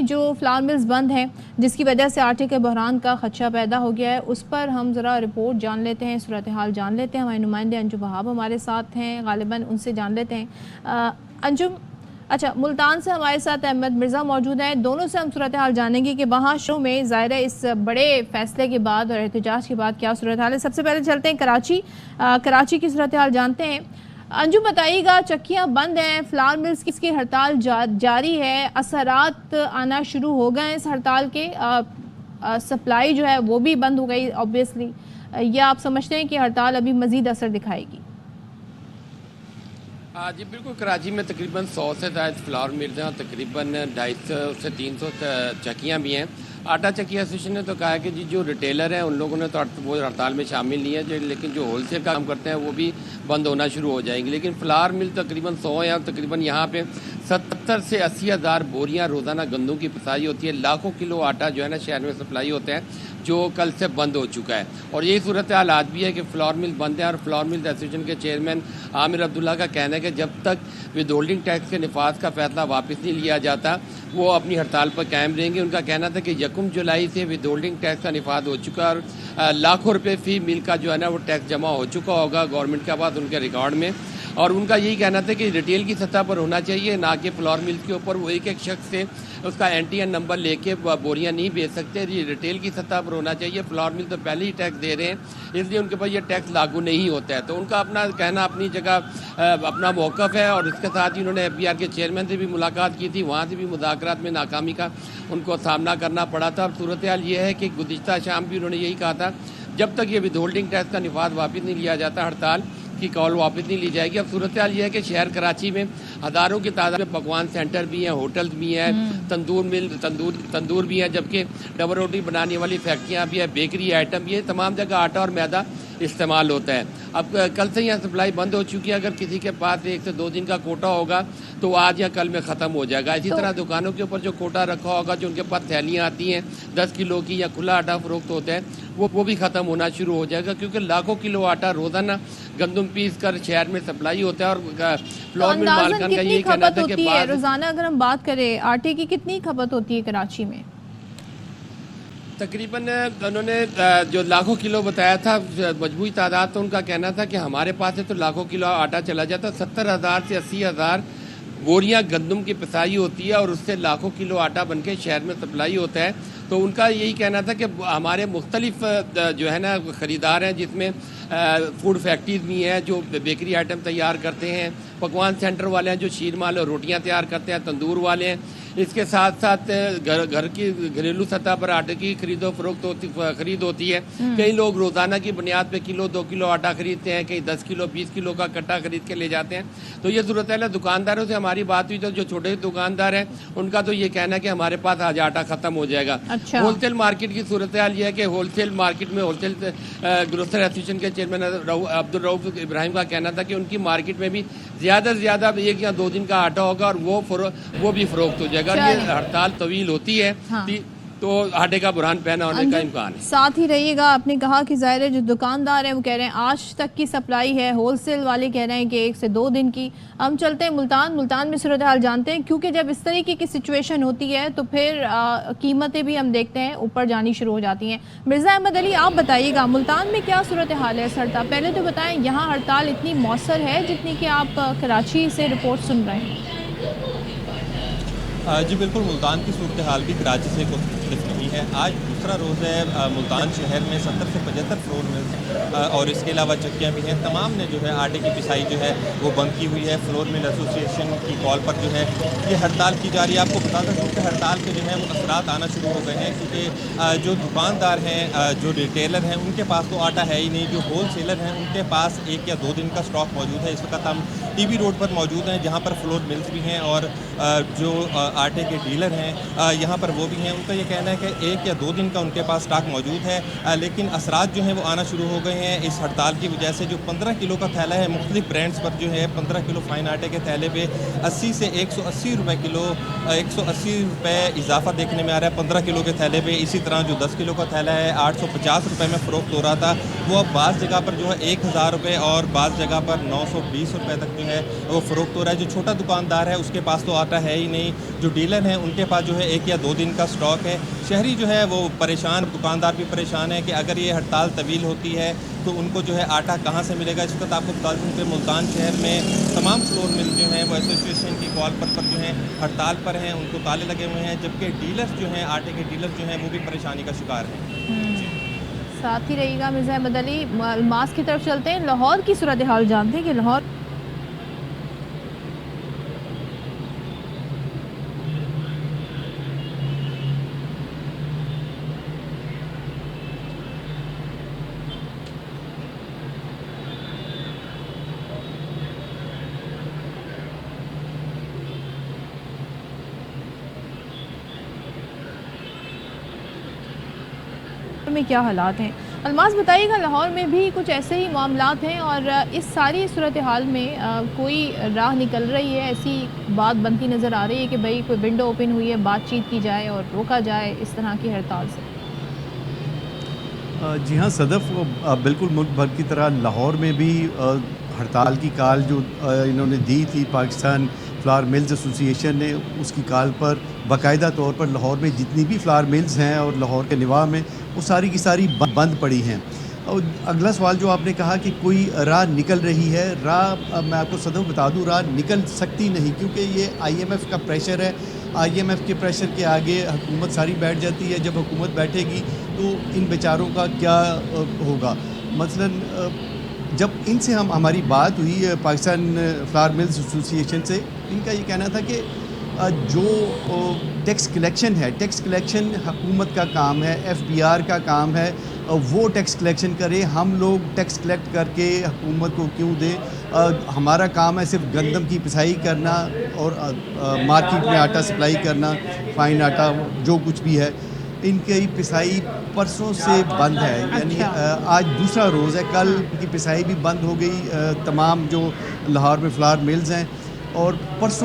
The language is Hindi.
जो फ्लावर मिल्स बंद हैं जिसकी वजह से आटे के बहरान का खदशा पैदा हो गया है, उस पर हम ज़रा रिपोर्ट जान लेते हैं, सूरत हाल जान लेते हैं। हमारे नुमाइंदे अंजुम वहाब हमारे साथ हैं, गालिबन उनसे जान लेते हैं। अंजुम, अच्छा, मुल्तान से हमारे साथ अहमद मिर्ज़ा मौजूद हैं। दोनों से हम सूरत हाल जानेंगे कि वहाँ शो में ज़ाहिर है इस बड़े फैसले के बाद और एहतजाज के बाद क्या सूरत हाल है। सबसे पहले चलते हैं कराची की सूरत हाल जानते हैं। अंजुम, बताइएगा, चक्कियाँ बंद हैं, फ्लावर मिल्स की हड़ताल जारी है, असरात आना शुरू हो गए हैं इस हड़ताल के, सप्लाई जो है वो भी बंद हो गई ऑब्वियसली, या आप समझते हैं कि हड़ताल अभी मज़ीद असर दिखाएगी? जी बिल्कुल, कराची में तकरीबन 100 से ज़ायद फ्लावर मिल्स हैं और तकरीबन 250 से 300 चक्कियाँ भी हैं। आटा चक्की एसोसिएशन ने तो कहा है कि जी जो रिटेलर हैं उन लोगों ने तो वो हड़ताल में शामिल नहीं है, लेकिन जो होलसेल का काम करते हैं वो भी बंद होना शुरू हो जाएंगे। लेकिन फ्लावर मिल तकरीबन 100 हैं और तकरीबन यहाँ पे 70 से 80 हज़ार बोरियाँ रोज़ाना गंदम की पिसाई होती है। लाखों किलो आटा जो है ना शहर में सप्लाई होते हैं, जो कल से बंद हो चुका है। और यही सूरत हाल आज भी है कि फ्लावर मिल बंद है। और फ्लावर मिल एसोसिएशन के चेयरमैन आमिर अब्दुल्ला का कहना है कि जब तक विद होल्डिंग टैक्स के निफाज का फैसला वापस नहीं लिया जाता वो अपनी हड़ताल पर कायम रहेंगे। उनका कहना था कि 1 जुलाई से विद होल्डिंग टैक्स का निफाज हो चुका और लाखों रुपये फी मिल का जो है ना वो टैक्स जमा हो चुका होगा गवर्नमेंट के पास उनके रिकॉर्ड में। और उनका यही कहना था कि रिटेल की सतह पर होना चाहिए, ना कि फ्लावर मिल्स के ऊपर वो एक शख्स से उसका NTN नंबर लेके बोरियां नहीं बेच सकते। ये रिटेल की सतह पर होना चाहिए। फ्लावर मिल तो पहले ही टैक्स दे रहे हैं, इसलिए उनके पास ये टैक्स लागू नहीं होता है। तो उनका अपना कहना अपनी जगह अपना मौक़िफ़ है। और इसके साथ ही उन्होंने FBR के चेयरमैन से भी मुलाकात की थी, वहाँ से भी मुज़ाकरात में नाकामी का उनको सामना करना पड़ा था। और सूरत हाल ये है कि गुज़िश्ता शाम भी उन्होंने यही कहा था, जब तक ये विद होल्डिंग टैक्स का निफाज वापस नहीं लिया जाता हड़ताल की कॉल वापस नहीं ली जाएगी। अब सूरत हाल ये है कि शहर कराची में हज़ारों की तादाद में पकवान सेंटर भी हैं, होटल्स भी हैं, तंदूर भी हैं, जबकि डबल रोटी बनाने वाली फैक्ट्रियाँ भी हैं, बेकरी आइटम भी है, तमाम जगह आटा और मैदा इस्तेमाल होता है। अब कल से यहाँ सप्लाई बंद हो चुकी है। अगर किसी के पास 1 से 2 दिन का कोटा होगा तो आज या कल में ख़त्म हो जाएगा। इसी तरह दुकानों के ऊपर जो कोटा रखा होगा, जो उनके पास थैलियाँ आती हैं 10 किलो की या खुला आटा फरोख्त होता है, वो भी ख़त्म होना शुरू हो जाएगा, क्योंकि लाखों किलो आटा रोज़ाना गंदम पीस कर शहर में सप्लाई होता है। और फ्लोर मिल मालकान का यही कहना था कि रोज़ाना अगर हम बात करें आटे की कितनी खपत होती है कराची में? तकरीबन उन्होंने जो लाखों किलो बताया था मजबूरी तादाद, तो उनका कहना था कि हमारे पास है तो लाखों किलो आटा चला जाता। 70,000 से 80,000 बोरियां गंदम की पिसाई होती है और उससे लाखों किलो आटा बन के शहर में सप्लाई होता है। तो उनका यही कहना था कि हमारे मुख्तलिफ जो है ना ख़रीदार हैं, जिसमें फूड फैक्ट्रीज भी हैं जो बेकरी आइटम तैयार करते हैं, पकवान सेंटर वाले हैं जो शीर माल और रोटियां तैयार करते हैं, तंदूर वाले हैं। इसके साथ साथ घर की घरेलू सतह पर आटे की खरीद होती है। कई लोग रोज़ाना की बुनियाद पे किलो 2 किलो आटा खरीदते हैं, कहीं 10 किलो 20 किलो का कट्टा खरीद के ले जाते हैं। तो ये सूरत है। दुकानदारों से हमारी बात हुई तो जो छोटे दुकानदार हैं उनका तो ये कहना है कि हमारे पास आज आटा ख़त्म हो जाएगा। अच्छा। होलसेल मार्केट की सूरत हाल ये है कि होलसेल मार्केट में होलसेल ग्रोसर एसोसिएशन के चेयरमैन अब्दुल रऊफ इब्राहिम का कहना था कि उनकी मार्केट में भी ज़्यादा से ज़्यादा 1 या 2 दिन का आटा होगा और वो भी फरोख्त हो जाएगा। ये हड़ताल तवील होती है। हाँ। तो आटे का बुरहान पैदा होने का इम्कान है। साथ ही रहिएगा, आपने कहा कि ज़ाहिर है जो दुकानदार हैं वो कह रहे हैं आज तक की सप्लाई है, होलसेल वाले कह रहे हैं कि 1 से 2 दिन की। हम चलते हैं मुल्तान में सूरत हाल जानते हैं, क्योंकि जब इस तरीके की सिचुएशन होती है तो फिर कीमतें भी हम देखते हैं ऊपर जानी शुरू हो जाती हैं। मिर्ज़ा अहमद अली, आप बताइएगा मुल्तान में क्या सूरत हाल है इस हड़ताल? पहले तो बताएं, यहाँ हड़ताल इतनी मौसर है जितनी कि आप कराची से रिपोर्ट सुन रहे हैं। जी बिल्कुल, मुल्तान की सूरत हाल भी कराची से कुछ मुख्तलिफ नहीं है। आज दूसरा रोज़ है। मुल्तान शहर में 70 से 75 फ्लोर मिल्स और इसके अलावा चक्कियाँ भी हैं, तमाम ने जो है आटे की पिसाई जो है वो बंद की हुई है। फ्लोर मिल एसोसिएशन की कॉल पर जो है ये हड़ताल की जा रही है। आपको बताता हूँ कि हड़ताल के जो है वो असरात आना शुरू हो गए हैं, क्योंकि जो दुकानदार हैं, जो रिटेलर हैं, उनके पास तो आटा है ही नहीं। जो होलसेलर हैं उनके पास 1 या 2 दिन का स्टॉक मौजूद है। इस वक्त हम TB रोड पर मौजूद हैं, जहाँ पर फ्लोर मिल्स भी हैं और जो आटे के डीलर हैं यहाँ पर वो भी हैं। उनका ये कहना है कि 1 या 2 दिन का उनके पास स्टॉक मौजूद है, लेकिन असरात जो हैं वो आना शुरू हो गए हैं इस हड़ताल की वजह से। जो 15 किलो का थैला है, मुख्तलिफ ब्रांड्स पर जो है 15 किलो फाइन आटे के थैले पे 80 से 180 रुपये किलो, 180 रुपये इजाफा देखने में आ रहा है 15 किलो के थैले पे। इसी तरह जो 10 किलो का थैला है 850 रुपये में फ़रोख्त हो रहा था, वो अब बाज़ जगह पर जो है 1000 रुपये और बाज़ जगह पर 920 रुपये तक जो है वो फ़रोख्त हो रहा है। जो छोटा दुकानदार है उसके पास तो आटा है ही नहीं। जो डीलर हैं उनके पास जो है 1 या 2 दिन का स्टॉक है। शहरी जो है वो परेशान, दुकानदार भी परेशान है कि अगर ये हड़ताल तवील होती है तो उनको जो है आटा कहाँ से मिलेगा। इस वक्त आपको बता दूँ कि मुल्तान शहर में तमाम फ्लोर मिल जो हैं वो एसोसिएशन की कॉल पर जो हैं हड़ताल पर हैं, उनको ताले लगे हुए हैं, जबकि डीलर्स जो हैं, आटे के डीलर जो हैं वो भी परेशानी का शिकार हैं। साथ ही रहिएगा मिर्ज़ा अहमद अली। अल्मास की तरफ चलते हैं, लाहौर की सूरत हाल जानते हैं कि लाहौर में क्या हालात हैं। अल्मास बताइएगा, लाहौर में भी कुछ ऐसे ही मामलात हैं और इस सारी सूरत हाल में कोई राह निकल रही है, ऐसी बात बनती नज़र आ रही है कि भाई कोई विंडो ओपन हुई है, बातचीत की जाए और रोका जाए इस तरह की हड़ताल से? जी हाँ सदफ़, बिल्कुल मुल्क भर की तरह लाहौर में भी हड़ताल की कॉल जो इन्होंने दी थी पाकिस्तान फ्लावर मिल्स एसोसिएशन ने, उसकी कॉल पर बाकायदा तौर पर लाहौर में जितनी भी फ्लावर मिल्स हैं और लाहौर के निवाह में वो सारी की सारी बंद पड़ी हैं। और अगला सवाल जो आपने कहा कि कोई राह निकल रही है, राह मैं आपको सदफ़ बता दूँ राह निकल सकती नहीं, क्योंकि ये IMF का प्रेशर है। IMF के प्रेशर के आगे हुकूमत सारी बैठ जाती है। जब हुकूमत बैठेगी तो इन बेचारों का क्या होगा। मसलन जब इनसे हमारी बात हुई पाकिस्तान फ्लावर मिल्स एसोसिएशन से, इनका ये कहना था कि जो टैक्स कलेक्शन है, टैक्स कलेक्शन हुकूमत का काम है, FBR का काम है, वो टैक्स कलेक्शन करे। हम लोग टैक्स कलेक्ट करके हुकूमत को क्यों दें? हमारा काम है सिर्फ गंदम की पिसाई करना और मार्केट में आटा सप्लाई करना, फाइन आटा जो कुछ भी है। इनकी पिसाई परसों से बंद है, यानी आज दूसरा रोज़ है। कल की पिसाई भी बंद हो गई तमाम जो लाहौर में फ्लावर मिल्स हैं, और परसों